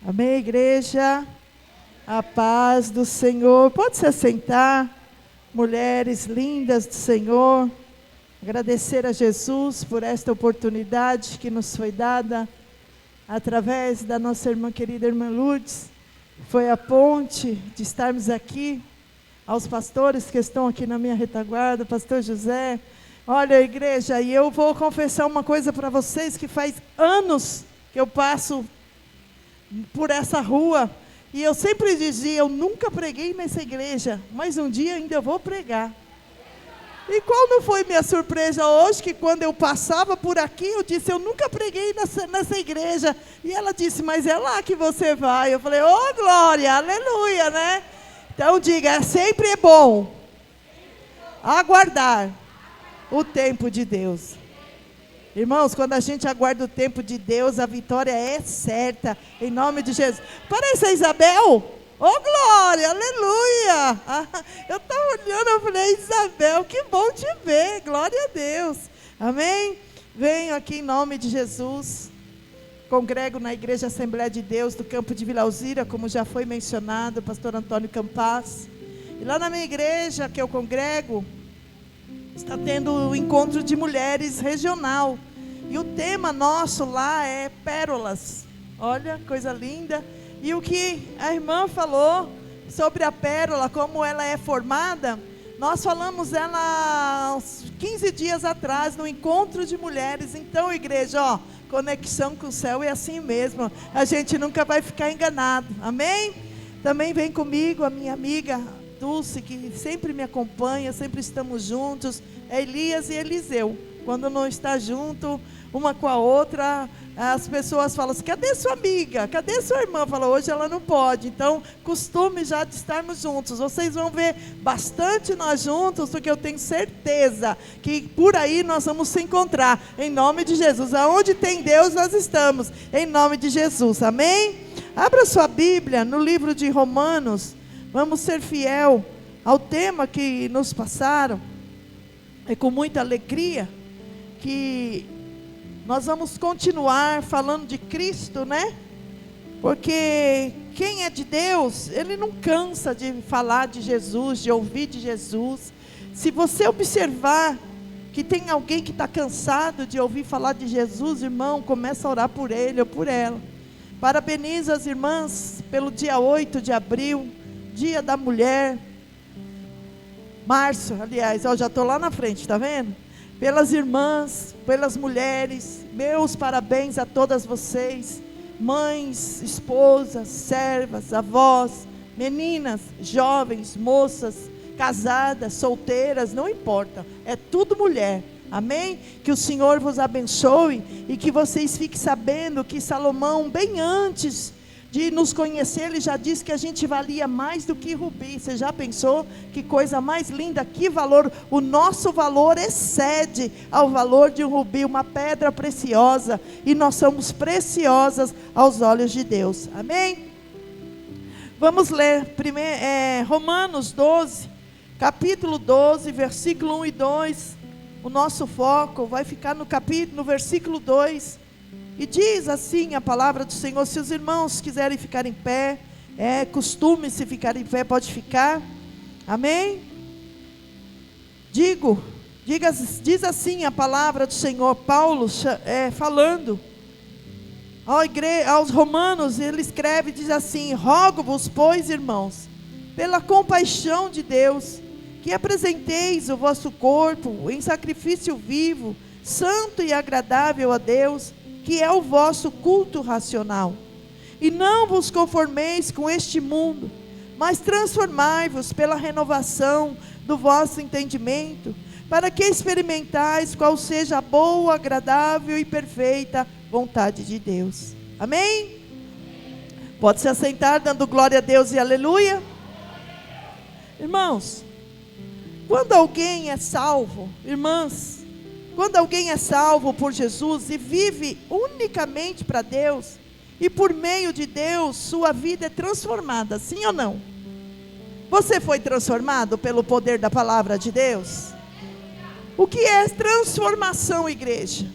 Amém, igreja? A paz do Senhor. Pode se assentar, mulheres lindas do Senhor. Agradecer a Jesus por esta oportunidade que nos foi dada através da nossa irmã querida, irmã Lourdes. Foi a ponte de estarmos aqui. Aos pastores que estão aqui na minha retaguarda, pastor José. Olha, igreja, e eu vou confessar uma coisa para vocês, que faz anos que eu passo por essa rua, e eu sempre dizia, eu nunca preguei nessa igreja, mas um dia ainda eu vou pregar. E qual não foi minha surpresa hoje, que quando eu passava por aqui, eu disse, eu nunca preguei nessa igreja, e ela disse, mas é lá que você vai. Eu falei, oh glória, aleluia, né? Então diga, sempre é bom aguardar o tempo de Deus. Irmãos, quando a gente aguarda o tempo de Deus, a vitória é certa, em nome de Jesus. Parece a Isabel? Oh glória, aleluia. Eu estava olhando, eu falei, Isabel, que bom te ver, glória a Deus. Amém? Venho aqui em nome de Jesus. Congrego na Igreja Assembleia de Deus do campo de Vila Alzira, como já foi mencionado, o pastor Antônio Campas. E lá na minha igreja que eu congrego, está tendo o encontro de mulheres regional. E o tema nosso lá é pérolas. Olha, coisa linda. E o que a irmã falou sobre a pérola, como ela é formada, nós falamos ela uns 15 dias atrás, no encontro de mulheres. Então, igreja, ó, conexão com o céu é assim mesmo. A gente nunca vai ficar enganado. Amém? Também vem comigo a minha amiga Dulce, que sempre me acompanha, sempre estamos juntos. É Elias e Eliseu. Quando não está junto, uma com a outra, as pessoas falam assim, cadê sua amiga? Cadê sua irmã? Fala, hoje ela não pode. Então, costume já de estarmos juntos. Vocês vão ver bastante nós juntos, porque eu tenho certeza que por aí nós vamos se encontrar, em nome de Jesus. Aonde tem Deus, nós estamos, em nome de Jesus. Amém? Abra sua Bíblia no livro de Romanos. Vamos ser fiel ao tema que nos passaram. É com muita alegria que nós vamos continuar falando de Cristo, né? Porque quem é de Deus, ele não cansa de falar de Jesus, de ouvir de Jesus. Se você observar que tem alguém que está cansado de ouvir falar de Jesus, irmão, começa a orar por ele ou por ela. Parabenizo as irmãs pelo dia 8 de abril, Dia da Mulher. Março, aliás, eu já estou lá na frente, está vendo? Pelas irmãs, pelas mulheres, meus parabéns a todas vocês, mães, esposas, servas, avós, meninas, jovens, moças, casadas, solteiras, não importa, é tudo mulher, amém? Que o Senhor vos abençoe e que vocês fiquem sabendo que Salomão, bem antes de nos conhecer, ele já disse que a gente valia mais do que rubi. Você já pensou? Que coisa mais linda, que valor. O nosso valor excede ao valor de um rubi, uma pedra preciosa, e nós somos preciosas aos olhos de Deus, amém? Vamos ler Romanos 12, capítulo 12, versículo 1 e 2. O nosso foco vai ficar no versículo 2. E diz assim a palavra do Senhor. Se os irmãos quiserem ficar em pé, costume-se ficar em pé, pode ficar, amém? Diz assim a palavra do Senhor, Paulo falando aos romanos, ele escreve, diz assim: rogo-vos, pois, irmãos, pela compaixão de Deus, que apresenteis o vosso corpo em sacrifício vivo, santo e agradável a Deus, que é o vosso culto racional. E não vos conformeis com este mundo, mas transformai-vos pela renovação do vosso entendimento, para que experimentais qual seja a boa, agradável e perfeita vontade de Deus. Amém? Pode se assentar, dando glória a Deus e aleluia. Irmãos, quando alguém é salvo, irmãs, quando alguém é salvo por Jesus e vive unicamente para Deus, e por meio de Deus, sua vida é transformada, sim ou não? Você foi transformado pelo poder da palavra de Deus? O que é transformação, igreja?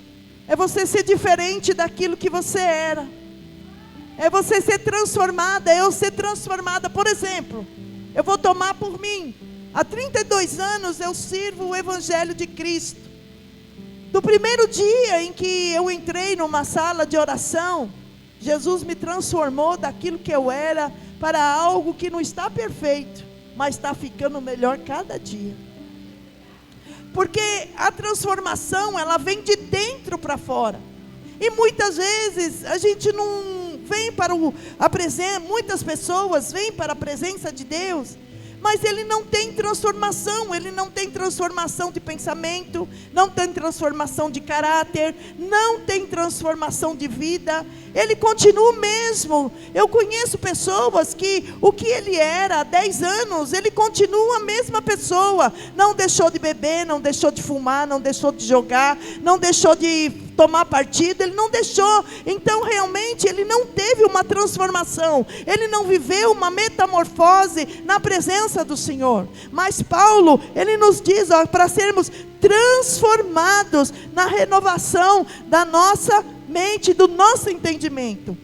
É você ser diferente daquilo que você era. é você ser transformada, eu ser transformada. Por exemplo, eu vou tomar por mim. Há 32 anos eu sirvo o Evangelho de Cristo. Do primeiro dia em que eu entrei numa sala de oração, Jesus me transformou daquilo que eu era para algo que não está perfeito, mas está ficando melhor cada dia. Porque a transformação, ela vem de dentro para fora. E muitas vezes a gente não vem para a presença, muitas pessoas vêm para a presença de Deus, mas ele não tem transformação, ele não tem transformação de pensamento, não tem transformação de caráter, não tem transformação de vida, ele continua o mesmo. Eu conheço pessoas que o que ele era há 10 anos, ele continua a mesma pessoa, não deixou de beber, não deixou de fumar, não deixou de jogar, não deixou de tomar partido, ele não deixou. Então realmente ele não teve uma transformação, ele não viveu uma metamorfose na presença do Senhor. Mas Paulo, ele nos diz, para sermos transformados na renovação da nossa mente, do nosso entendimento.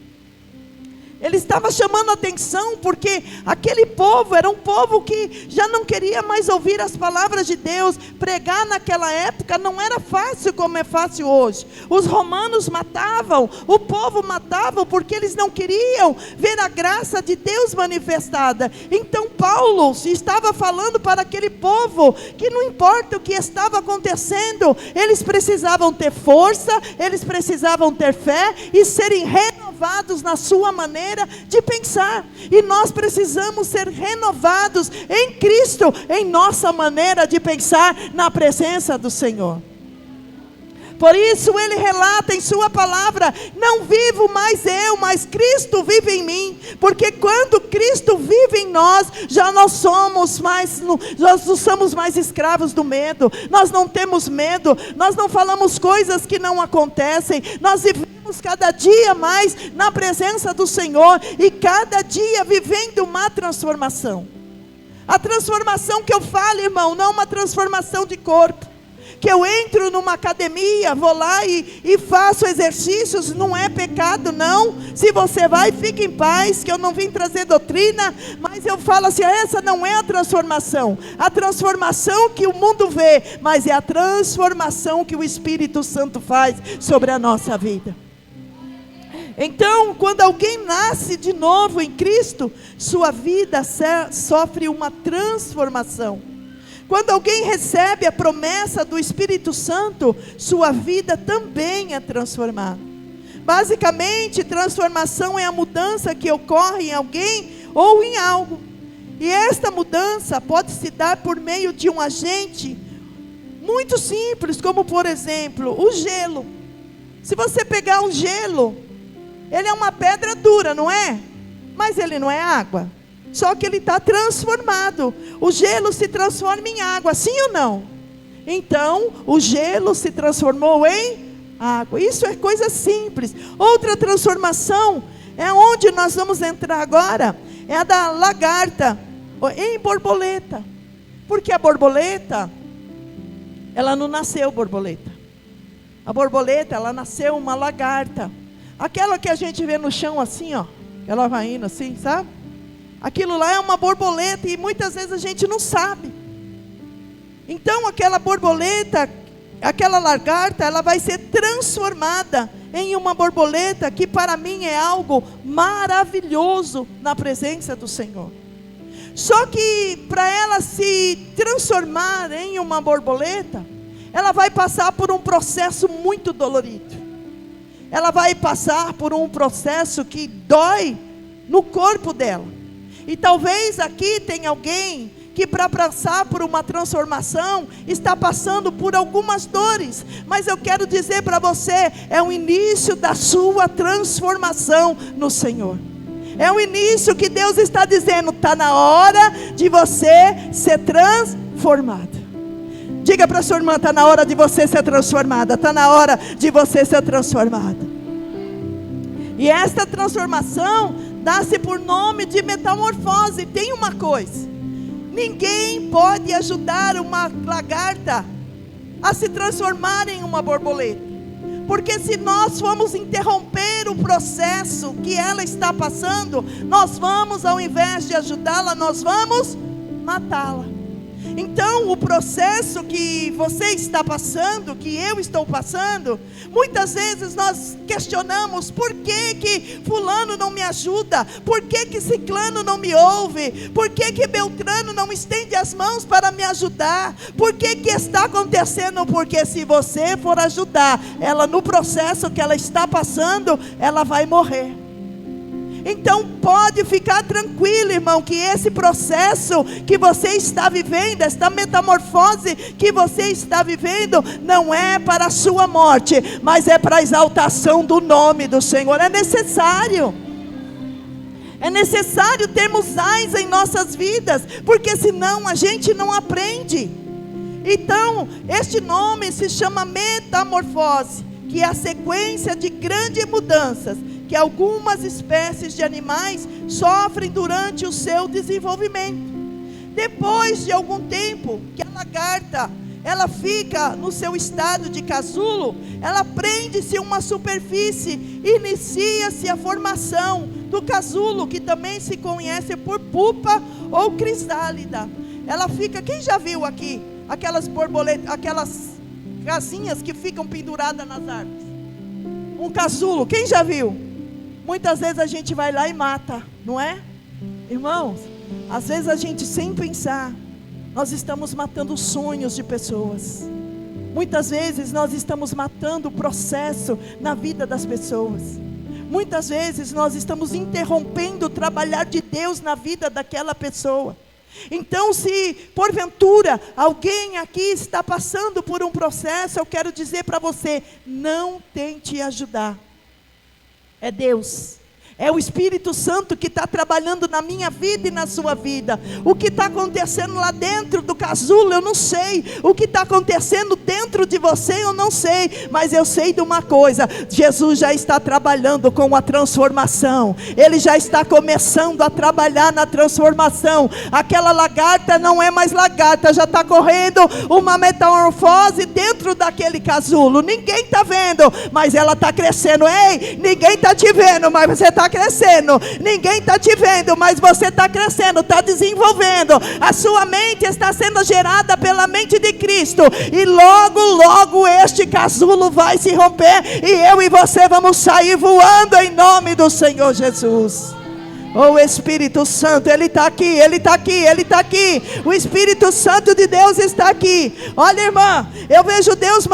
Ele estava chamando a atenção porque aquele povo era um povo que já não queria mais ouvir as palavras de Deus. Pregar naquela época não era fácil como é fácil hoje. Os romanos matavam, o povo matava porque eles não queriam ver a graça de Deus manifestada. Então Paulo estava falando para aquele povo que não importa o que estava acontecendo, eles precisavam ter força, eles precisavam ter fé e serem renovados na sua maneira de pensar. E nós precisamos ser renovados em Cristo, em nossa maneira de pensar na presença do Senhor. Por isso ele relata em sua palavra: não vivo mais eu, mas Cristo vive em mim. Porque quando Cristo vive em nós, nós não somos mais escravos do medo. Nós não temos medo, nós não falamos coisas que não acontecem. Nós vivemos cada dia mais na presença do Senhor e cada dia vivendo uma transformação. A transformação que eu falo, irmão, não é uma transformação de corpo. Que eu entro numa academia, vou lá e faço exercícios, não é pecado não. Se você vai, fique em paz, que eu não vim trazer doutrina, mas eu falo assim, essa não é a transformação. A transformação que o mundo vê, mas é a transformação que o Espírito Santo faz sobre a nossa vida. Então, quando alguém nasce de novo em Cristo, sua vida sofre uma transformação. Quando alguém recebe a promessa do Espírito Santo, sua vida também é transformada. Basicamente, transformação é a mudança que ocorre em alguém ou em algo. E esta mudança pode se dar por meio de um agente muito simples, como por exemplo, o gelo. Se você pegar o gelo, ele é uma pedra dura, não é? Mas ele não é água. Só que ele está transformado. O gelo se transforma em água, sim ou não? Então, o gelo se transformou em água. Isso é coisa simples. Outra transformação é onde nós vamos entrar agora. É a da lagarta em borboleta. Porque a borboleta, ela não nasceu borboleta. A borboleta, ela nasceu uma lagarta. Aquela que a gente vê no chão assim, ó. Ela vai indo assim, sabe? Aquilo lá é uma borboleta e muitas vezes a gente não sabe. Então aquela borboleta, aquela lagarta, ela vai ser transformada em uma borboleta que para mim é algo maravilhoso na presença do Senhor. Só que para ela se transformar em uma borboleta, ela vai passar por um processo muito dolorido. Ela vai passar por um processo que dói no corpo dela. E talvez aqui tenha alguém que para passar por uma transformação está passando por algumas dores. Mas eu quero dizer para você, é o início da sua transformação no Senhor. É o início que Deus está dizendo, está na hora de você ser transformado. Diga para a sua irmã, está na hora de você ser transformada. Está na hora de você ser transformada. E esta transformação dá-se por nome de metamorfose. Tem uma coisa: ninguém pode ajudar uma lagarta a se transformar em uma borboleta. Porque se nós formos interromper o processo que ela está passando, nós vamos, ao invés de ajudá-la, nós vamos matá-la. Então, o processo que você está passando, que eu estou passando, muitas vezes nós questionamos: por que fulano não me ajuda? Por que ciclano não me ouve? Por que Beltrano não estende as mãos para me ajudar? Por que está acontecendo? Porque se você for ajudar ela no processo que ela está passando, ela vai morrer. Então pode ficar tranquilo, irmão, que esse processo que você está vivendo, esta metamorfose que você está vivendo, não é para a sua morte, mas é para a exaltação do nome do Senhor. É necessário termos ais em nossas vidas, porque senão a gente não aprende. Então, este nome se chama metamorfose, que é a sequência de grandes mudanças que algumas espécies de animais sofrem durante o seu desenvolvimento. Depois de algum tempo que a lagarta, ela fica no seu estado de casulo, ela prende-se uma superfície, inicia-se a formação do casulo, que também se conhece por pupa ou crisálida. Ela fica, quem já viu aqui aquelas borboletas, aquelas casinhas que ficam penduradas nas árvores? Um casulo, quem já viu? Muitas vezes a gente vai lá e mata, não é? Irmãos, às vezes a gente, sem pensar, nós estamos matando sonhos de pessoas. Muitas vezes nós estamos matando o processo na vida das pessoas. Muitas vezes nós estamos interrompendo o trabalhar de Deus na vida daquela pessoa. Então, se porventura alguém aqui está passando por um processo, eu quero dizer para você: não tente ajudar. É Deus, é o Espírito Santo que está trabalhando na minha vida e na sua vida. O que está acontecendo lá dentro do casulo, eu não sei. O que está acontecendo dentro de você, eu não sei. Mas eu sei de uma coisa: Jesus já está trabalhando com a transformação. Ele já está começando a trabalhar na transformação. Aquela lagarta não é mais lagarta, já está correndo uma metamorfose dentro daquele casulo. Ninguém está vendo, mas ela está crescendo. Ei, ninguém está te vendo, mas você está crescendo. Ninguém está te vendo, mas você está crescendo, está desenvolvendo. A sua mente está sendo gerada pela mente de Cristo, e logo, logo este casulo vai se romper, e eu e você vamos sair voando em nome do Senhor Jesus. O Espírito Santo, Ele está aqui, Ele está aqui, Ele está aqui. O Espírito Santo de Deus está aqui. Olha, irmã, eu vejo Deus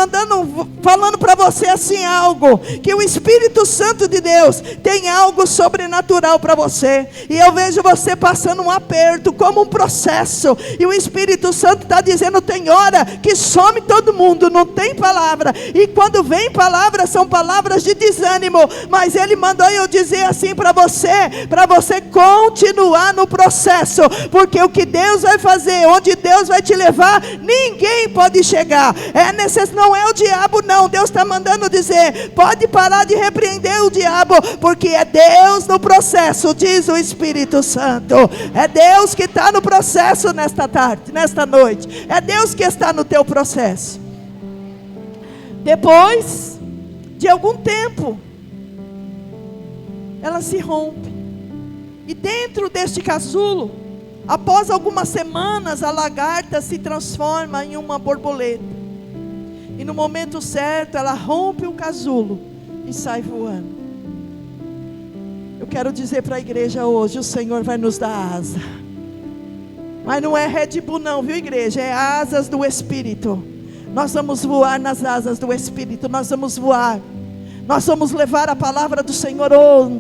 falando para você assim algo, que o Espírito Santo de Deus tem algo sobrenatural para você. E eu vejo você passando um aperto, como um processo, e o Espírito Santo está dizendo: tem hora que some todo mundo, não tem palavra, e quando vem palavra, são palavras de desânimo, mas Ele mandou eu dizer assim para você continuar no processo, porque o que Deus vai fazer, onde Deus vai te levar, ninguém pode chegar. Não é o diabo não, Deus está mandando dizer: pode parar de repreender o diabo, porque é Deus no processo, diz o Espírito Santo. É Deus que está no processo nesta tarde, nesta noite, é Deus que está no teu processo. Depois de algum tempo, ela se rompe. E dentro deste casulo, após algumas semanas, a lagarta se transforma em uma borboleta. E no momento certo, ela rompe o casulo e sai voando. Eu quero dizer para a igreja hoje: o Senhor vai nos dar asa. Mas não é Red Bull não, viu, igreja? É asas do Espírito. Nós vamos voar nas asas do Espírito. Nós vamos voar. Nós vamos levar a palavra do Senhor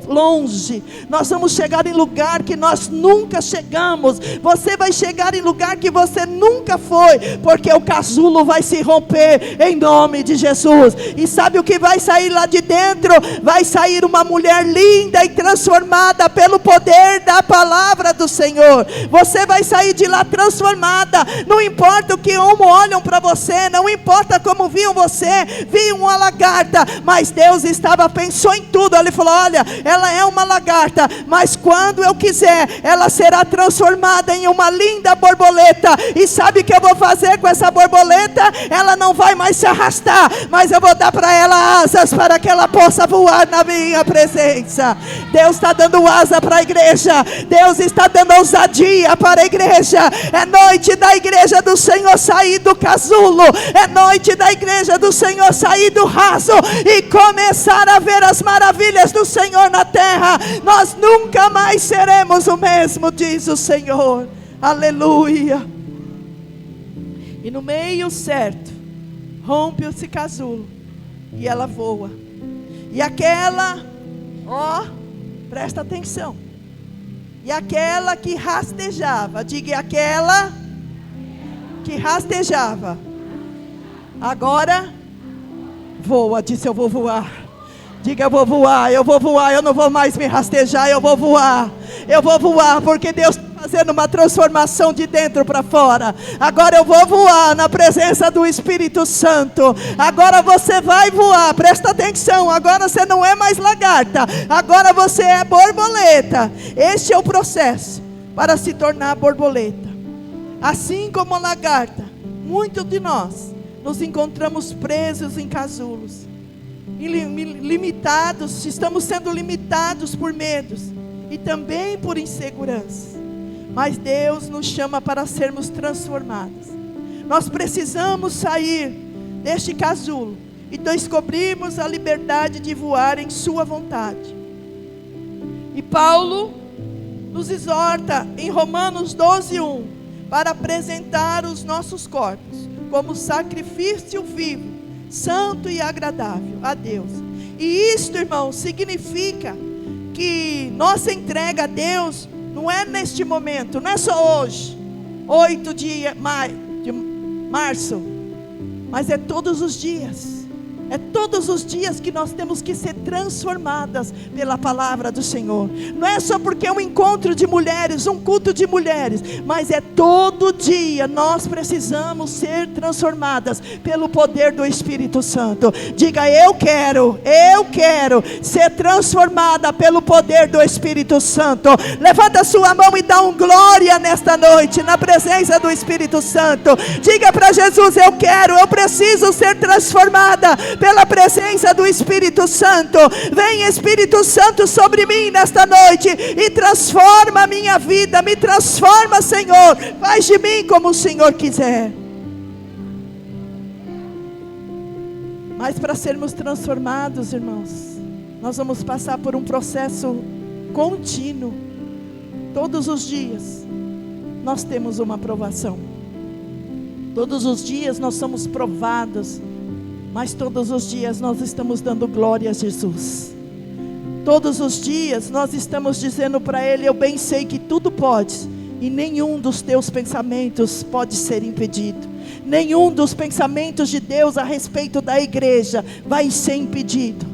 longe. Nós vamos chegar em lugar que nós nunca chegamos. Você vai chegar em lugar que você nunca foi, porque o casulo vai se romper em nome de Jesus. E sabe o que vai sair lá de dentro? Vai sair uma mulher linda e transformada pelo poder da palavra do Senhor. Você vai sair de lá transformada. Não importa o que olham para você, não importa como viam você, viam uma lagarta, mas Deus Deus pensou em tudo. Ele falou: olha, ela é uma lagarta, mas quando eu quiser, ela será transformada em uma linda borboleta. E sabe o que eu vou fazer com essa borboleta? Ela não vai mais se arrastar, mas eu vou dar para ela asas, para que ela possa voar na minha presença. Deus está dando asa para a igreja. Deus está dando ousadia para a igreja. É noite da igreja do Senhor sair do casulo. É noite da igreja do Senhor sair do raso e começar a ver as maravilhas do Senhor na terra. Nós nunca mais seremos o mesmo, diz o Senhor. Aleluia. E no meio certo, rompe esse casulo e ela voa. E aquela, presta atenção. E aquela que rastejava, diga, aquela que rastejava, agora voa. Disse: eu vou voar. Diga: eu vou voar, eu vou voar, eu não vou mais me rastejar, eu vou voar. Eu vou voar, porque Deus está fazendo uma transformação de dentro para fora. Agora eu vou voar na presença do Espírito Santo. Agora você vai voar, presta atenção. Agora você não é mais lagarta, agora você é borboleta. Este é o processo para se tornar borboleta. Assim como a lagarta, muitos de nós nos encontramos presos em casulos, limitados, estamos sendo limitados por medos e também por insegurança. Mas Deus nos chama para sermos transformados. Nós precisamos sair deste casulo e descobrirmos a liberdade de voar em sua vontade. E Paulo nos exorta em Romanos 12:1 para apresentar os nossos corpos como sacrifício vivo, santo e agradável a Deus. E isto, irmão, significa que nossa entrega a Deus não é neste momento, não é só hoje, 8 de março, mas é todos os dias. É todos os dias que nós temos que ser transformadas pela palavra do Senhor. Não é só porque é um encontro de mulheres, um culto de mulheres, mas é todo dia nós precisamos ser transformadas pelo poder do Espírito Santo. Diga: eu quero ser transformada pelo poder do Espírito Santo. Levanta a sua mão e dá um glória nesta noite, na presença do Espírito Santo. Diga para Jesus: eu preciso ser transformada pela presença do Espírito Santo. Vem, Espírito Santo, sobre mim nesta noite e transforma a minha vida. Me transforma, Senhor. Faz de mim como o Senhor quiser. Mas para sermos transformados, irmãos, nós vamos passar por um processo contínuo. Todos os dias nós temos uma provação. Todos os dias nós somos provados. Mas todos os dias nós estamos dando glória a Jesus. Todos os dias nós estamos dizendo para Ele: eu bem sei que tudo podes, e nenhum dos teus pensamentos pode ser impedido. Nenhum dos pensamentos de Deus a respeito da igreja vai ser impedido.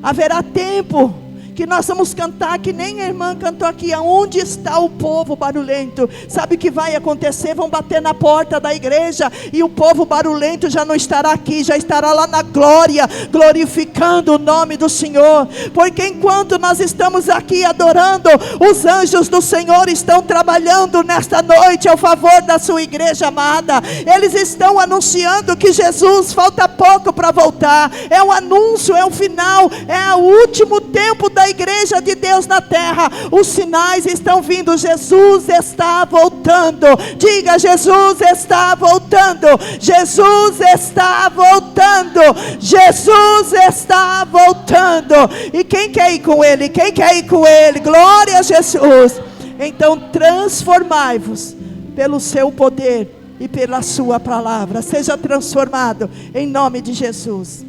Haverá tempo que nós vamos cantar, que nem a irmã cantou aqui: aonde está o povo barulhento? Sabe o que vai acontecer? Vão bater na porta da igreja, e o povo barulhento já não estará aqui, já estará lá na glória, glorificando o nome do Senhor. Porque enquanto nós estamos aqui adorando, os anjos do Senhor estão trabalhando nesta noite ao favor da sua igreja amada. Eles estão anunciando que Jesus falta pouco para voltar. É um anúncio, é um final, é o último tempo da igreja de Deus na terra. Os sinais estão vindo. Jesus está voltando. Diga: Jesus está voltando. Jesus está voltando. Jesus está voltando. E quem quer ir com Ele? Quem quer ir com Ele? Glória a Jesus. Então transformai-vos pelo seu poder e pela sua palavra. Seja transformado em nome de Jesus.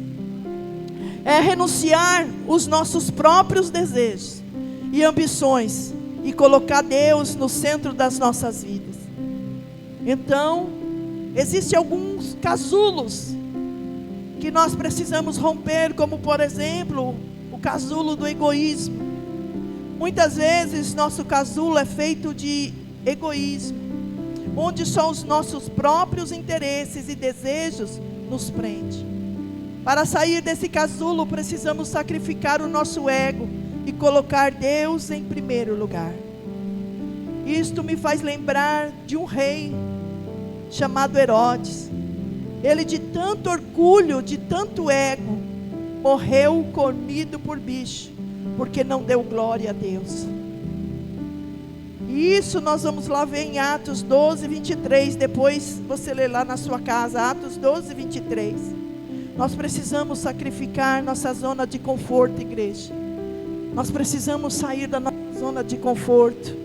É renunciar os nossos próprios desejos e ambições e colocar Deus no centro das nossas vidas. Então, existem alguns casulos que nós precisamos romper, como por exemplo, o casulo do egoísmo. Muitas vezes nosso casulo é feito de egoísmo, onde só os nossos próprios interesses e desejos nos prendem. Para sair desse casulo, precisamos sacrificar o nosso ego e colocar Deus em primeiro lugar. Isto me faz lembrar de um rei chamado Herodes. Ele, de tanto orgulho, de tanto ego, morreu comido por bicho, porque não deu glória a Deus. E isso nós vamos lá ver em Atos 12, 23. Depois você lê lá na sua casa, Atos 12, 23. Nós precisamos sacrificar nossa zona de conforto, igreja. Nós precisamos sair da nossa zona de conforto.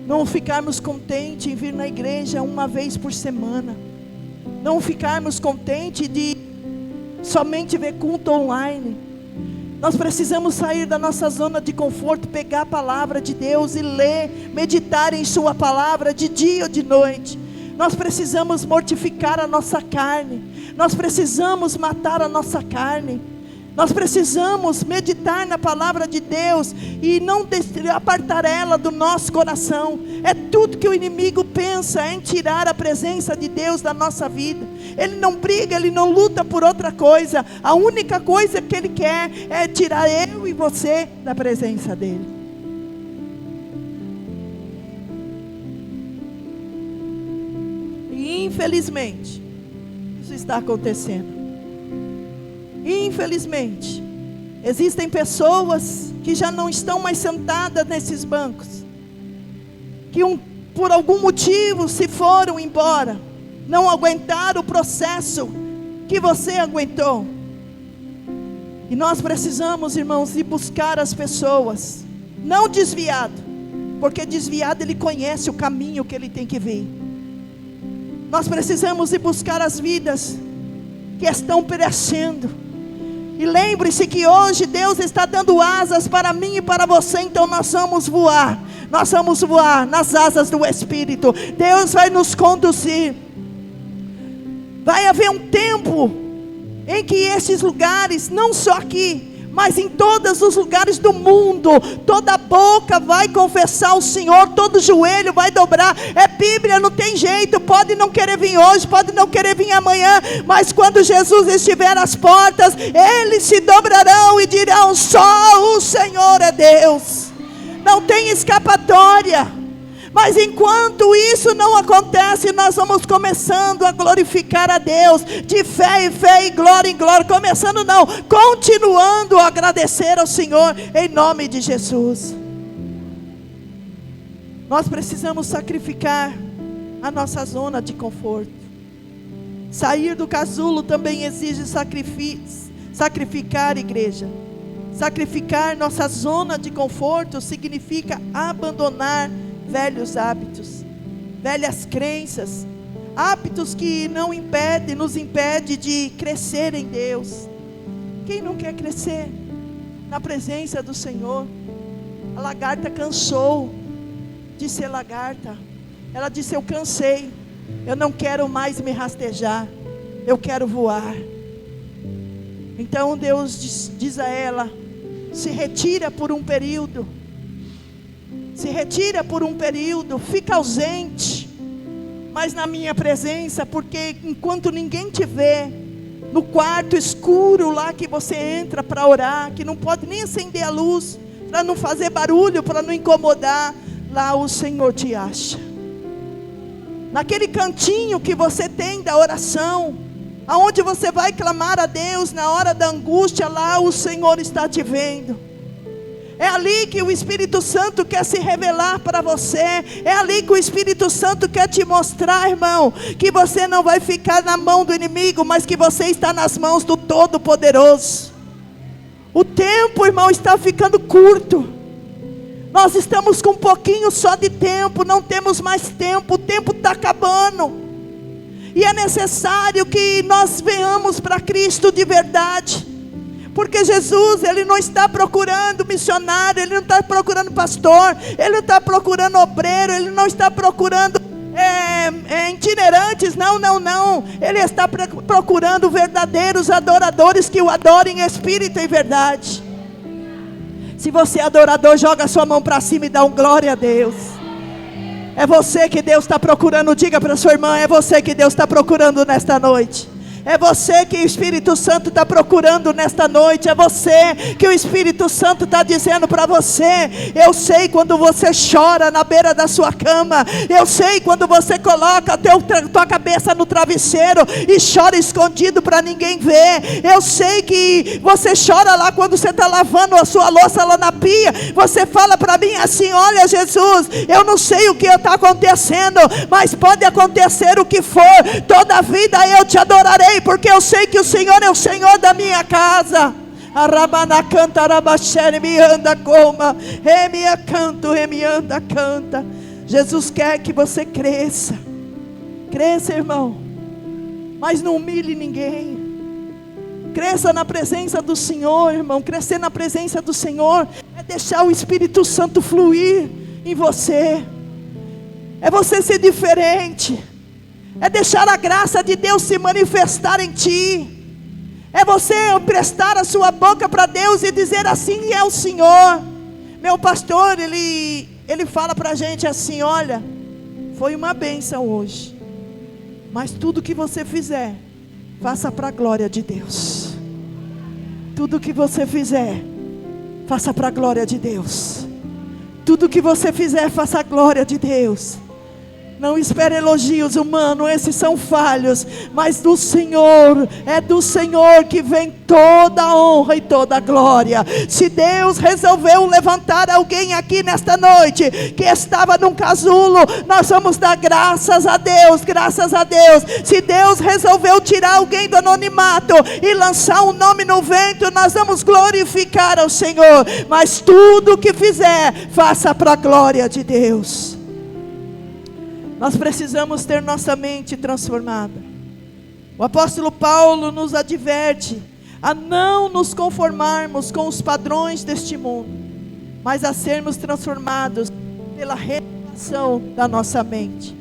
Não ficarmos contentes em vir na igreja uma vez por semana. Não ficarmos contentes de somente ver culto online. Nós precisamos sair da nossa zona de conforto, pegar a palavra de Deus e ler, meditar em sua palavra de dia ou de noite. Nós precisamos mortificar a nossa carne. Nós precisamos matar a nossa carne. Nós precisamos meditar na palavra de Deus e não apartar ela do nosso coração. É tudo que o inimigo pensa em tirar a presença de Deus da nossa vida. Ele não briga, ele não luta por outra coisa. A única coisa que ele quer é tirar eu e você da presença dele. E infelizmente, isso está acontecendo. Infelizmente, existem pessoas que já não estão mais sentadas nesses bancos, que por algum motivo se foram embora, não aguentaram o processo que você aguentou. E nós precisamos, irmãos, ir buscar as pessoas, não desviado, porque desviado ele conhece o caminho que ele tem que vir. Nós precisamos ir buscar as vidas que estão perecendo. E lembre-se que hoje Deus está dando asas para mim e para você. Então nós vamos voar. Nós vamos voar nas asas do Espírito. Deus vai nos conduzir. Vai haver um tempo em que esses lugares, não só aqui, mas em todos os lugares do mundo, toda boca vai confessar o Senhor, todo joelho vai dobrar. É Bíblia, não tem jeito. Pode não querer vir hoje, pode não querer vir amanhã, mas quando Jesus estiver às portas, eles se dobrarão e dirão: só o Senhor é Deus. Não tem escapatória. Mas enquanto isso não acontece, nós vamos começando a glorificar a Deus, de fé em fé e glória em glória. Começando não, continuando a agradecer ao Senhor, em nome de Jesus. Nós precisamos sacrificar a nossa zona de conforto. Sair do casulo também exige sacrificar, igreja. Sacrificar nossa zona de conforto significa abandonar velhos hábitos, velhas crenças, hábitos que nos impedem de crescer em Deus. Quem não quer crescer na presença do Senhor? A lagarta cansou de ser lagarta. Ela disse: eu cansei, eu não quero mais me rastejar, eu quero voar. Então Deus diz a ela: se retira por um período. Se retira por um período, fica ausente, mas na minha presença, porque enquanto ninguém te vê, no quarto escuro lá que você entra para orar, que não pode nem acender a luz, para não fazer barulho, para não incomodar, lá o Senhor te acha. Naquele cantinho que você tem da oração, aonde você vai clamar a Deus na hora da angústia, lá o Senhor está te vendo. É ali que o Espírito Santo quer se revelar para você. É ali que o Espírito Santo quer te mostrar, irmão, que você não vai ficar na mão do inimigo, mas que você está nas mãos do Todo-Poderoso. O tempo, irmão, está ficando curto. Nós estamos com um pouquinho só de tempo, não temos mais tempo, o tempo está acabando. E é necessário que nós venhamos para Cristo de verdade. Porque Jesus, Ele não está procurando missionário, Ele não está procurando pastor, Ele não está procurando obreiro, Ele não está procurando itinerantes, não. Ele está procurando verdadeiros adoradores que o adorem em espírito e verdade. Se você é adorador, joga a sua mão para cima e dá um glória a Deus. É você que Deus está procurando. Diga para sua irmã: é você que Deus está procurando nesta noite. É você que o Espírito Santo está procurando nesta noite. É você que o Espírito Santo está dizendo para você: eu sei quando você chora na beira da sua cama. Eu sei quando você coloca tua cabeça no travesseiro e chora escondido para ninguém ver. Eu sei que você chora lá quando você está lavando a sua louça lá na pia. Você fala para mim assim: olha, Jesus, eu não sei o que está acontecendo, mas pode acontecer o que for, toda a vida eu te adorarei, porque eu sei que o Senhor é o Senhor da minha casa. Arabana canta, arabaxere, me anda coma, remia canto, remianda canta. Jesus quer que você cresça, cresça, irmão, mas não humilhe ninguém. Cresça na presença do Senhor, irmão. Crescer na presença do Senhor é deixar o Espírito Santo fluir em você, é você ser diferente, é deixar a graça de Deus se manifestar em ti, é você emprestar a sua boca para Deus e dizer: assim é o Senhor. Meu pastor, ele fala para a gente assim: olha, foi uma bênção hoje, mas tudo que você fizer, faça para a glória de Deus. Tudo que você fizer, faça para a glória de Deus. Tudo que você fizer, faça a glória de Deus. Não espere elogios humanos, esses são falhos, mas do Senhor, é do Senhor que vem toda a honra e toda a glória. Se Deus resolveu levantar alguém aqui nesta noite, que estava num casulo, nós vamos dar graças a Deus, graças a Deus. Se Deus resolveu tirar alguém do anonimato e lançar um nome no vento, nós vamos glorificar ao Senhor. Mas tudo que fizer, faça para a glória de Deus. Nós precisamos ter nossa mente transformada. O apóstolo Paulo nos adverte a não nos conformarmos com os padrões deste mundo, mas a sermos transformados pela renovação da nossa mente.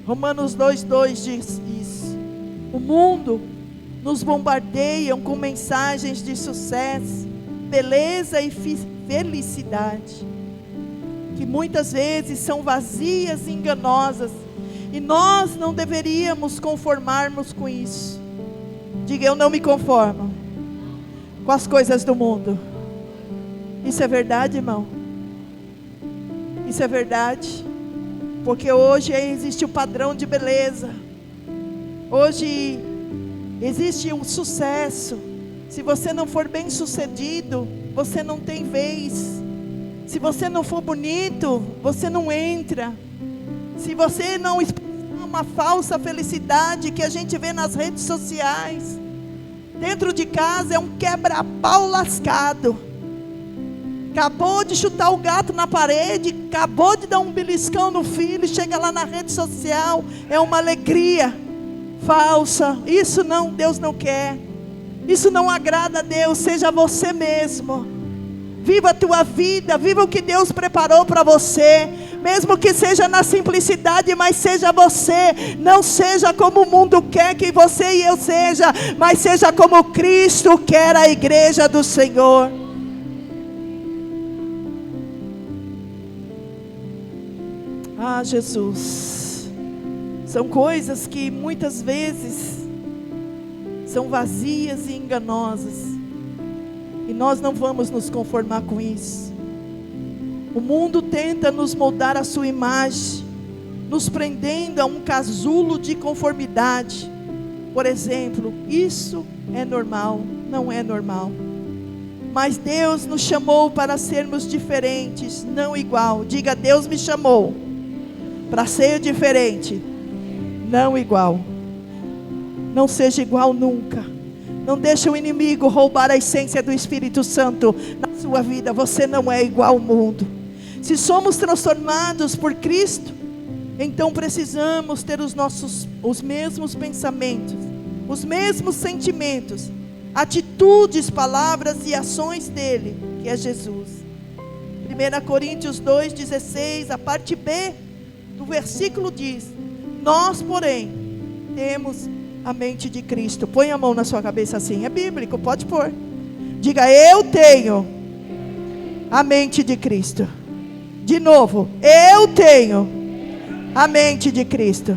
Romanos 2:2 diz isso. O mundo nos bombardeia com mensagens de sucesso, beleza e felicidade, que muitas vezes são vazias e enganosas, e nós não deveríamos conformarmos com isso. Diga: eu não me conformo com as coisas do mundo. Isso é verdade, irmão? Isso é verdade, porque hoje existe o padrão de beleza, hoje existe o sucesso. Se você não for bem sucedido, você não tem vez. Se você não for bonito, você não entra. Se você não expressar uma falsa felicidade que a gente vê nas redes sociais, dentro de casa é um quebra-pau lascado. Acabou de chutar o gato na parede, acabou de dar um beliscão no filho, chega lá na rede social, é uma alegria falsa. Isso não, Deus não quer. Isso não agrada a Deus. Seja você mesmo. Viva a tua vida, viva o que Deus preparou para você, mesmo que seja na simplicidade, mas seja você. Não seja como o mundo quer que você e eu seja, mas seja como Cristo quer a igreja do Senhor. Ah, Jesus, são coisas que muitas vezes são vazias e enganosas, e nós não vamos nos conformar com isso. O mundo tenta nos moldar a sua imagem, nos prendendo a um casulo de conformidade. Por exemplo, isso é normal. Não é normal. Mas Deus nos chamou para sermos diferentes, não igual. Diga: Deus me chamou para ser diferente, não igual. Não seja igual nunca. Não deixe o inimigo roubar a essência do Espírito Santo na sua vida. Você não é igual ao mundo. Se somos transformados por Cristo, então precisamos ter os mesmos pensamentos, os mesmos sentimentos, atitudes, palavras e ações dele, que é Jesus. 1 Coríntios 2,16, a parte B do versículo diz: nós, porém, temos a mente de Cristo. Põe a mão na sua cabeça assim, é bíblico, pode pôr. Diga: eu tenho a mente de Cristo. De novo: eu tenho a mente de Cristo.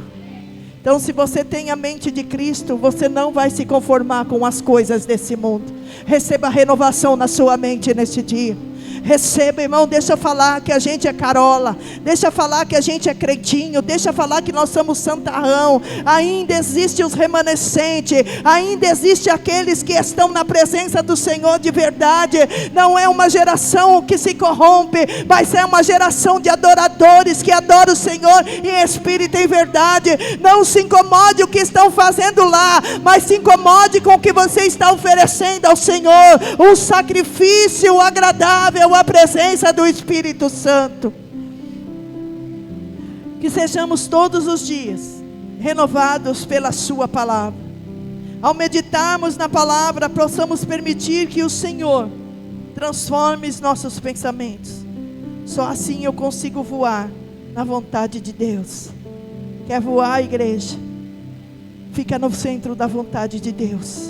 Então, se você tem a mente de Cristo, você não vai se conformar com as coisas desse mundo. Receba renovação na sua mente neste dia. Receba, irmão, deixa eu falar que a gente é carola, deixa eu falar que a gente é crentinho, deixa eu falar que nós somos santarrão. Ainda existe os remanescentes, ainda existe aqueles que estão na presença do Senhor de verdade. Não é uma geração que se corrompe, mas é uma geração de adoradores que adoram o Senhor em espírito e em verdade. Não se incomode o que estão fazendo lá, mas se incomode com o que você está oferecendo ao Senhor, um sacrifício agradável a presença do Espírito Santo. Que sejamos todos os dias renovados pela sua palavra. Ao meditarmos na palavra, possamos permitir que o Senhor transforme os nossos pensamentos. Só assim eu consigo voar na vontade de Deus. Quer voar, igreja? Fica no centro da vontade de Deus.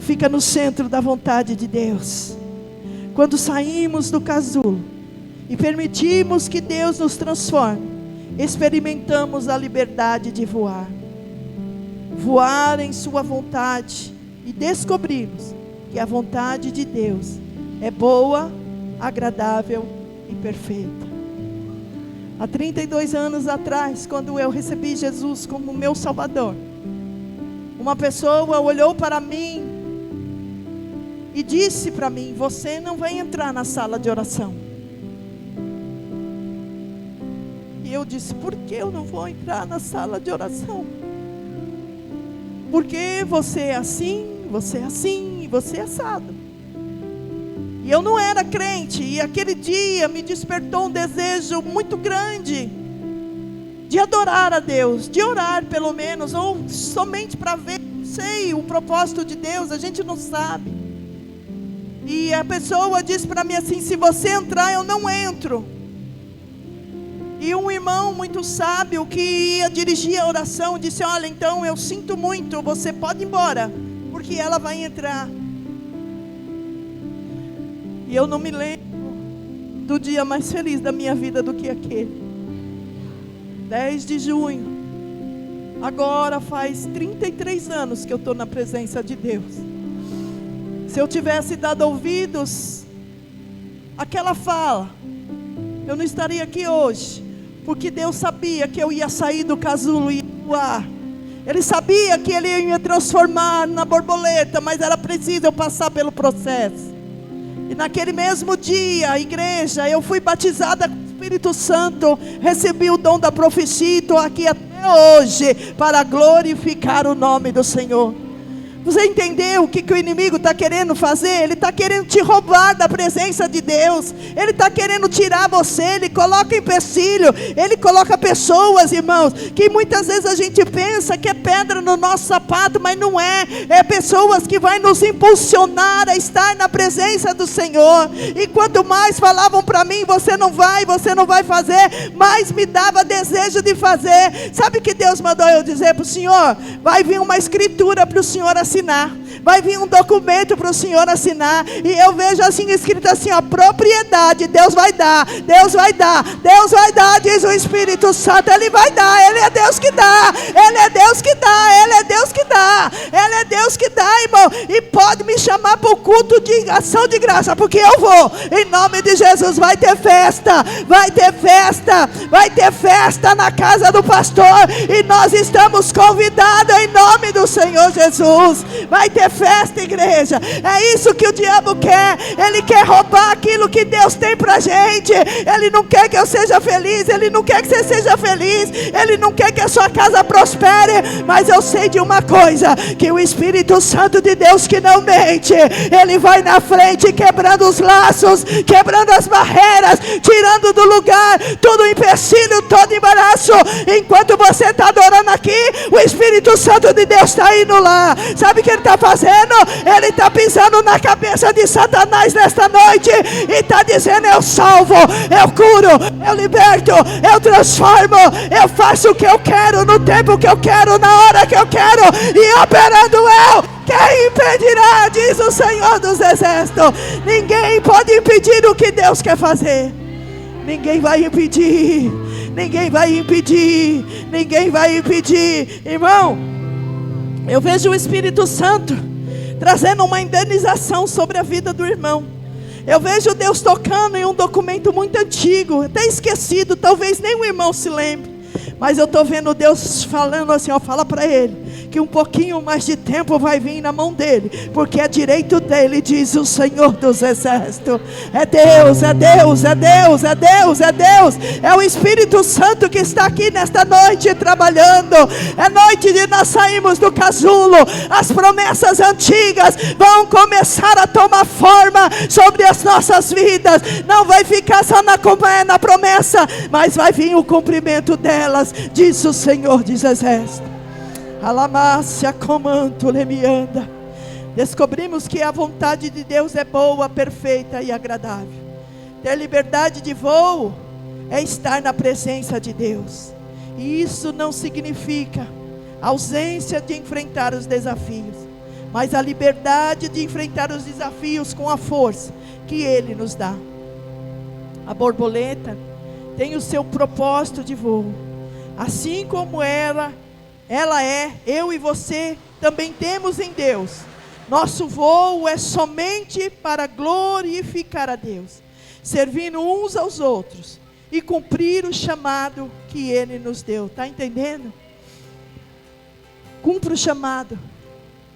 Fica no centro da vontade de Deus. Quando saímos do casulo e permitimos que Deus nos transforme, experimentamos a liberdade de voar. Voar em sua vontade e descobrimos que a vontade de Deus é boa, agradável e perfeita. Há 32 anos atrás, quando eu recebi Jesus como meu Salvador, uma pessoa olhou para mim e disse para mim: você não vai entrar na sala de oração. E eu disse: por que eu não vou entrar na sala de oração? Porque você é assim, você é assim, você é assado. E eu não era crente, e aquele dia me despertou um desejo muito grande de adorar a Deus, de orar pelo menos, ou somente para ver, não sei, o propósito de Deus, a gente não sabe. E a pessoa disse para mim assim: se você entrar, eu não entro. E um irmão muito sábio que ia dirigir a oração disse: olha, então eu sinto muito, você pode ir embora, porque ela vai entrar. E eu não me lembro do dia mais feliz da minha vida do que aquele. 10 de junho. Agora faz 33 anos que eu estou na presença de Deus. Se eu tivesse dado ouvidos àquela fala, eu não estaria aqui hoje. Porque Deus sabia que eu ia sair do casulo e ia voar. Ele sabia que Ele ia me transformar na borboleta, mas era preciso eu passar pelo processo. E naquele mesmo dia, a igreja, eu fui batizada com o Espírito Santo, recebi o dom da profecia e estou aqui até hoje para glorificar o nome do Senhor. Você entendeu o que o inimigo está querendo fazer? Ele está querendo te roubar da presença de Deus. Ele está querendo tirar você. Ele coloca empecilho. Ele coloca pessoas, irmãos, que muitas vezes a gente pensa que é pedra no nosso sapato, mas não é. É pessoas que vai nos impulsionar a estar na presença do Senhor. E quanto mais falavam para mim: você não vai fazer, mais me dava desejo de fazer. Sabe o que Deus mandou eu dizer para o Senhor? Vai vir uma escritura para o Senhor assinar. Vai vir um documento para o Senhor assinar. E eu vejo assim escrito assim: ó, propriedade. Deus vai dar, Deus vai dar, Deus vai dar, diz o Espírito Santo. Ele vai dar, Ele é Deus que dá, Ele é Deus que dá, Ele é Deus que dá, Ele é Deus que dá, irmão. E pode me chamar para o culto de ação de graça, porque eu vou, em nome de Jesus. Vai ter festa, vai ter festa, vai ter festa na casa do pastor. E nós estamos convidados em nome do Senhor Jesus. Vai ter festa, igreja. É isso que o diabo quer. Ele quer roubar aquilo que Deus tem pra gente. Ele não quer que eu seja feliz. Ele não quer que você seja feliz. Ele não quer que a sua casa prospere. Mas eu sei de uma coisa: que o Espírito Santo de Deus, que não mente, Ele vai na frente, quebrando os laços, quebrando as barreiras, tirando do lugar todo o empecilho, todo embaraço. Enquanto você está adorando aqui, o Espírito Santo de Deus está indo lá. Sabe o que Ele está fazendo? Ele está pisando na cabeça de Satanás nesta noite e está dizendo: eu salvo, eu curo, eu liberto, eu transformo, eu faço o que eu quero, no tempo que eu quero, na hora que eu quero, e operando eu, quem impedirá, diz o Senhor dos Exércitos. Ninguém pode impedir o que Deus quer fazer. Ninguém vai impedir. ninguém vai impedir, ninguém vai impedir. Irmão, eu vejo o Espírito Santo trazendo uma indenização sobre a vida do irmão. Eu vejo Deus tocando em um documento muito antigo, até esquecido, talvez nem o irmão se lembre. Mas eu estou vendo Deus falando assim, ó, fala para ele que um pouquinho mais de tempo vai vir na mão dele, porque é direito dele, diz o Senhor dos Exércitos. É Deus, é Deus, é Deus, é Deus, é Deus. É o Espírito Santo que está aqui nesta noite trabalhando. É noite de nós sairmos do casulo. As promessas antigas vão começar a tomar forma sobre as nossas vidas. Não vai ficar só na promessa, mas vai vir o cumprimento delas, diz o Senhor dos Exércitos. Alamácia comanto lemianda. Descobrimos que a vontade de Deus é boa, perfeita e agradável. Ter liberdade de voo é estar na presença de Deus. E isso não significa ausência de enfrentar os desafios, mas a liberdade de enfrentar os desafios com a força que Ele nos dá. A borboleta tem o seu propósito de voo. Assim como ela é, eu e você também temos em Deus. Nosso voo é somente para glorificar a Deus, servindo uns aos outros e cumprir o chamado que Ele nos deu. Está entendendo? Cumpra o chamado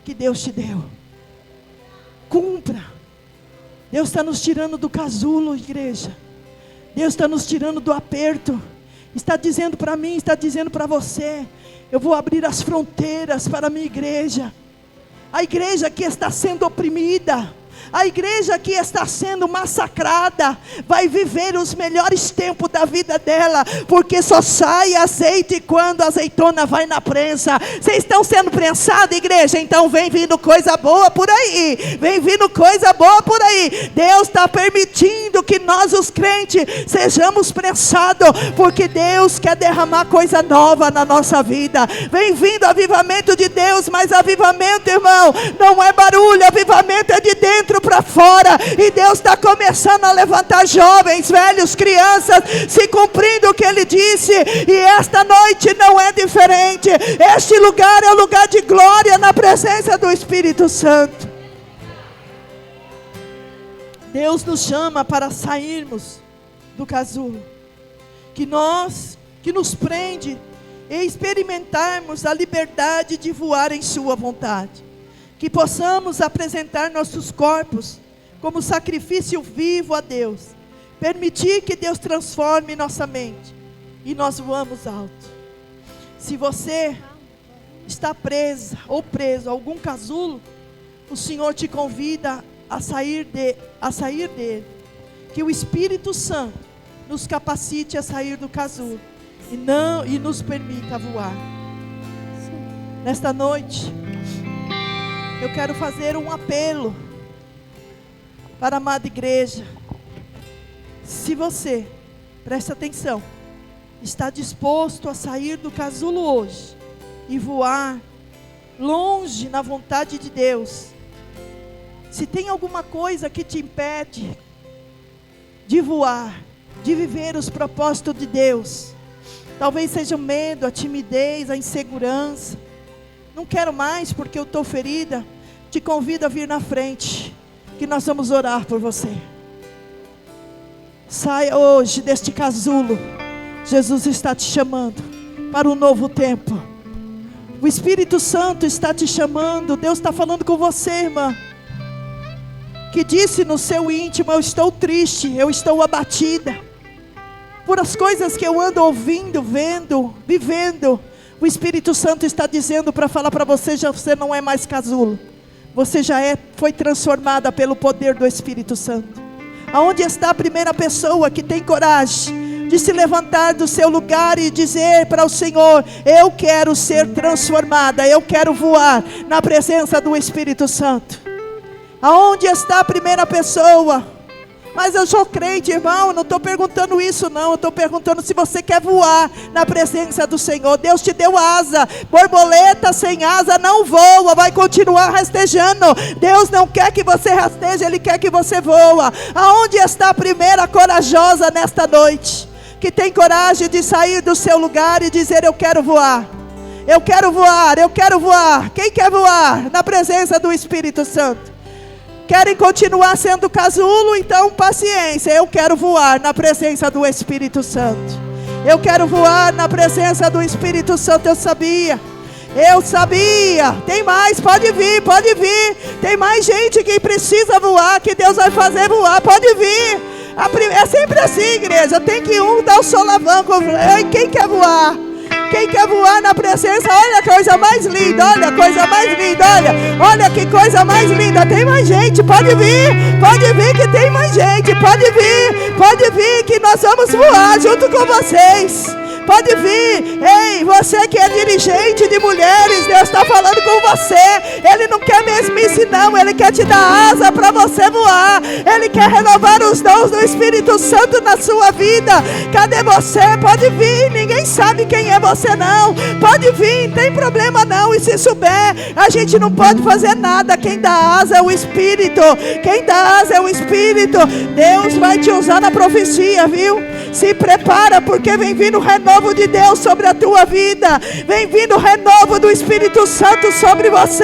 que Deus te deu. Cumpra. Deus está nos tirando do casulo, igreja. Deus está nos tirando do aperto. Está dizendo para mim, está dizendo para você: eu vou abrir as fronteiras para a minha igreja. A igreja que está sendo oprimida, a igreja que está sendo massacrada, vai viver os melhores tempos da vida dela, porque só sai azeite quando a azeitona vai na prensa. Vocês estão sendo prensados, igreja? Então vem vindo coisa boa por aí, vem vindo coisa boa por aí. Deus está permitindo que nós, os crentes, sejamos prensados, porque Deus quer derramar coisa nova na nossa vida. Vem vindo avivamento de Deus, mas avivamento, irmão, não é barulho, avivamento é de dentro para fora, e Deus está começando a levantar jovens, velhos, crianças, se cumprindo o que Ele disse, e esta noite não é diferente. Este lugar é um lugar de glória na presença do Espírito Santo. Deus nos chama para sairmos do casulo, que nos prende, e experimentarmos a liberdade de voar em sua vontade. Que possamos apresentar nossos corpos como sacrifício vivo a Deus. Permitir que Deus transforme nossa mente, e nós voamos alto. Se você está presa ou preso a algum casulo, o Senhor te convida a sair dele. Que o Espírito Santo nos capacite a sair do casulo e nos permita voar. Nesta noite, eu quero fazer um apelo para a amada igreja. Se você, presta atenção, está disposto a sair do casulo hoje e voar longe na vontade de Deus, se tem alguma coisa que te impede de voar, de viver os propósitos de Deus, talvez seja o medo, a timidez, a insegurança, não quero mais porque eu estou ferida, te convido a vir na frente, que nós vamos orar por você. Saia hoje deste casulo. Jesus está te chamando para um novo tempo. O Espírito Santo está te chamando. Deus está falando com você, irmã, que disse no seu íntimo: eu estou triste, eu estou abatida por as coisas que eu ando ouvindo, vendo, vivendo. O Espírito Santo está dizendo para falar para você: você não é mais casulo, você já foi transformada pelo poder do Espírito Santo. Aonde está a primeira pessoa que tem coragem de se levantar do seu lugar e dizer para o Senhor: eu quero ser transformada, eu quero voar na presença do Espírito Santo? Aonde está a primeira pessoa? Mas eu sou crente, irmão, eu não estou perguntando isso não, eu estou perguntando se você quer voar na presença do Senhor. Deus te deu asa, borboleta sem asa não voa, vai continuar rastejando. Deus não quer que você rasteje, Ele quer que você voa. Aonde está a primeira corajosa nesta noite? que tem coragem de sair do seu lugar e dizer: eu quero voar. Eu quero voar, eu quero voar. Quem quer voar na presença do Espírito Santo? Querem continuar sendo casulo? Então paciência. Eu quero voar na presença do Espírito Santo. Eu quero voar na presença do Espírito Santo. Eu sabia. Tem mais, pode vir. Tem mais gente que precisa voar, que Deus vai fazer voar. Pode vir. É sempre assim, igreja. Tem que dar o solavanco. Quem quer voar? Quem quer voar na presença? Olha a coisa mais linda. Olha que coisa mais linda. Tem mais gente, pode vir que tem mais gente. Pode vir que nós vamos voar junto com vocês. Pode vir. Ei, você que é dirigente de mulheres, Deus está falando com você. Ele não quer mesmice não, Ele quer te dar asa para você voar. Ele quer renovar os dons do Espírito Santo na sua vida. Cadê você? Pode vir. Ninguém sabe quem é você não. Pode vir, não tem problema não. E se souber, a gente não pode fazer nada. Quem dá asa é o Espírito. Deus vai te usar na profecia, viu? Se prepara, porque vem vindo o renovo de Deus sobre a tua vida. Vem vindo o renovo do Espírito Santo sobre você.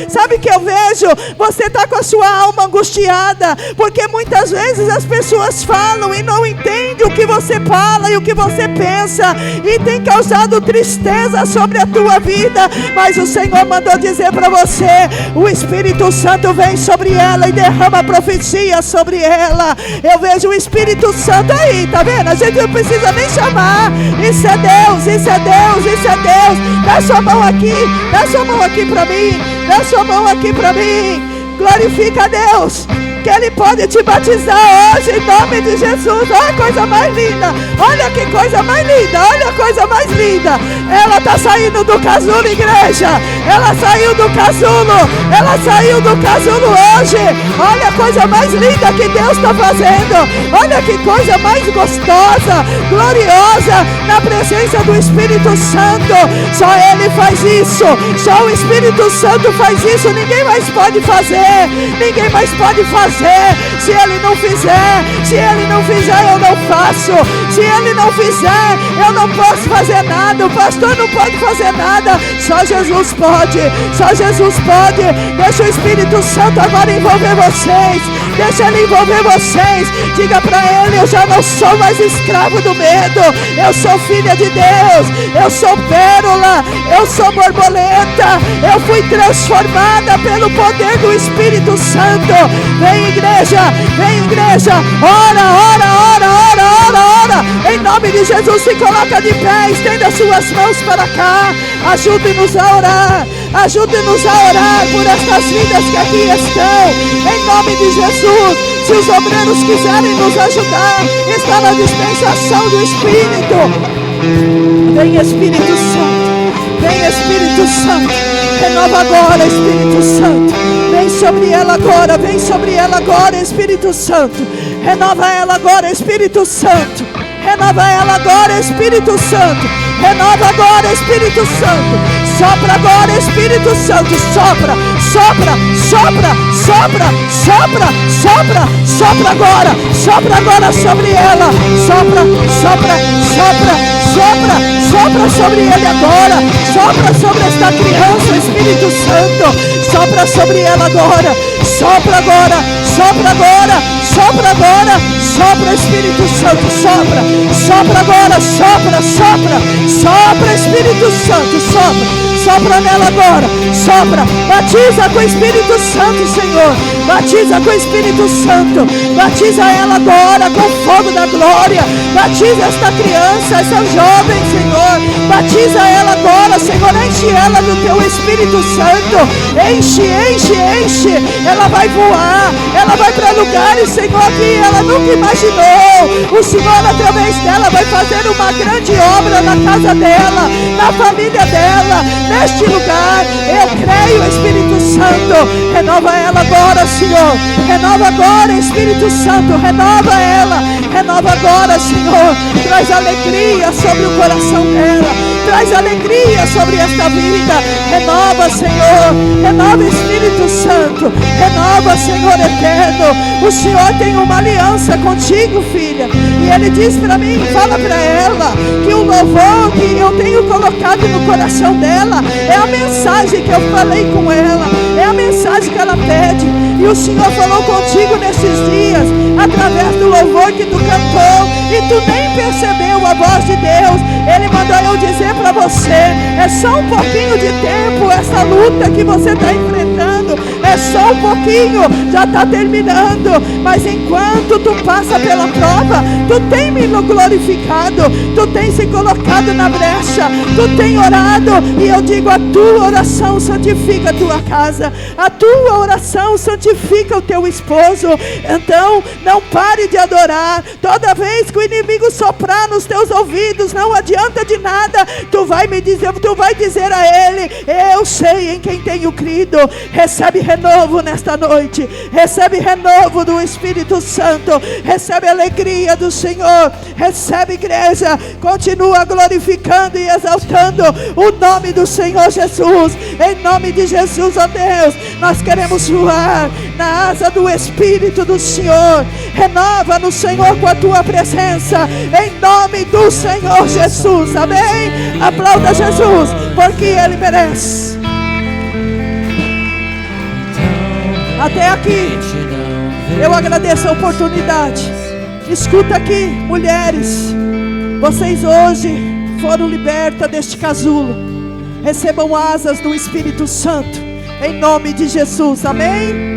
Sabe o que eu vejo? Você está com a sua alma angustiada, porque muitas vezes as pessoas falam e não entendem o que você fala e o que você pensa, e tem causado tristeza sobre a tua vida. Mas o Senhor mandou dizer para você: o Espírito Santo vem sobre ela e derrama profecia sobre ela. Eu vejo o Espírito Santo aí, tá vendo? A gente não precisa nem chamar. Isso é Deus. Dá sua mão aqui para mim. Glorifica a Deus, que Ele pode te batizar hoje, em nome de Jesus. Olha a coisa mais linda. Olha que coisa mais linda. Ela está saindo do casulo, igreja. Ela saiu do casulo hoje. Olha a coisa mais linda que Deus está fazendo. Olha que coisa mais gostosa, gloriosa, na presença do Espírito Santo. Só Ele faz isso. Só o Espírito Santo faz isso. Ninguém mais pode fazer. Se Ele não fizer, eu não faço. Se Ele não fizer, eu não posso fazer nada. O pastor não pode fazer nada. Só Jesus pode. Deixa o Espírito Santo agora envolver vocês. Deixa Ele envolver vocês. Diga para Ele: eu já não sou mais escravo do medo. Eu sou filha de Deus. Eu sou pérola. Eu sou borboleta. Eu fui transformada pelo poder do Espírito Santo. Vem igreja. Ora. Em nome de Jesus, se coloca de pé. Estenda suas mãos para cá. Ajude-nos a orar por estas vidas que aqui estão. Em nome de Jesus. Se os obreiros quiserem nos ajudar, está na dispensação do Espírito. Vem Espírito Santo. Renova agora, Espírito Santo. Vem sobre ela agora, Espírito Santo. Renova ela agora, Espírito Santo. Renova agora, Espírito Santo. Sopra agora, Espírito Santo. Sopra agora sobre ela. Sopra sobre ele agora. Sopra sobre esta criança, Espírito Santo. Sopra sobre ela agora. Sopra agora. Sopra, Espírito Santo. Sopra agora. Sopra, Espírito Santo. Sopra nela agora. Batiza com o Espírito Santo, Senhor. Batiza com o Espírito Santo. Batiza ela agora com o fogo da glória. Batiza esta criança, essa jovem, Senhor. Batiza ela agora, Senhor. Enche ela do teu Espírito Santo. Enche. Ela vai voar. Ela vai para lugares, Senhor, que ela nunca imaginou. O Senhor, através dela, vai fazer uma grande obra na casa dela, na família dela, neste lugar. Eu creio, Espírito Santo. Renova ela agora, Senhor. Renova agora, Espírito Santo. Renova ela. Renova agora, Senhor. Traz alegria sobre o coração dela. traz alegria sobre esta vida. Renova, Senhor, renova, Espírito Santo, renova, Senhor eterno. O Senhor tem uma aliança contigo, filha, e Ele diz para mim, fala para ela, que o louvor que eu tenho colocado no coração dela, é a mensagem que eu falei com ela, é a mensagem que ela pede, e o Senhor falou contigo nesses dias, através do louvor que tu cantou, e tu nem percebeu a voz de Deus. Ele mandou eu dizer para você, é só um pouquinho de tempo, essa luta que você está enfrentando, é só um pouquinho, já está terminando, mas enquanto tu passa pela prova, tu tem me glorificado, tu tem se colocado na brecha, tu tem orado, e eu digo, a tua oração santifica a tua casa, a tua oração santifica o teu esposo. Então não pare de adorar. Toda vez que o inimigo soprar nos teus ouvidos, não adianta de nada, tu vai dizer a ele, eu sei em quem tenho crido. Recebe renovo nesta noite, recebe renovo do Espírito Santo, recebe alegria do Senhor, recebe, igreja, continua glorificando e exaltando o nome do Senhor Jesus. Em nome de Jesus, ó Deus, nós queremos voar na asa do Espírito do Senhor. Renova no Senhor com a tua presença, em nome do Senhor Jesus, amém? Aplauda Jesus, porque Ele merece. Até aqui eu agradeço a oportunidade. Escuta aqui, mulheres, vocês hoje foram libertas deste casulo. Recebam asas do Espírito Santo, em nome de Jesus, amém?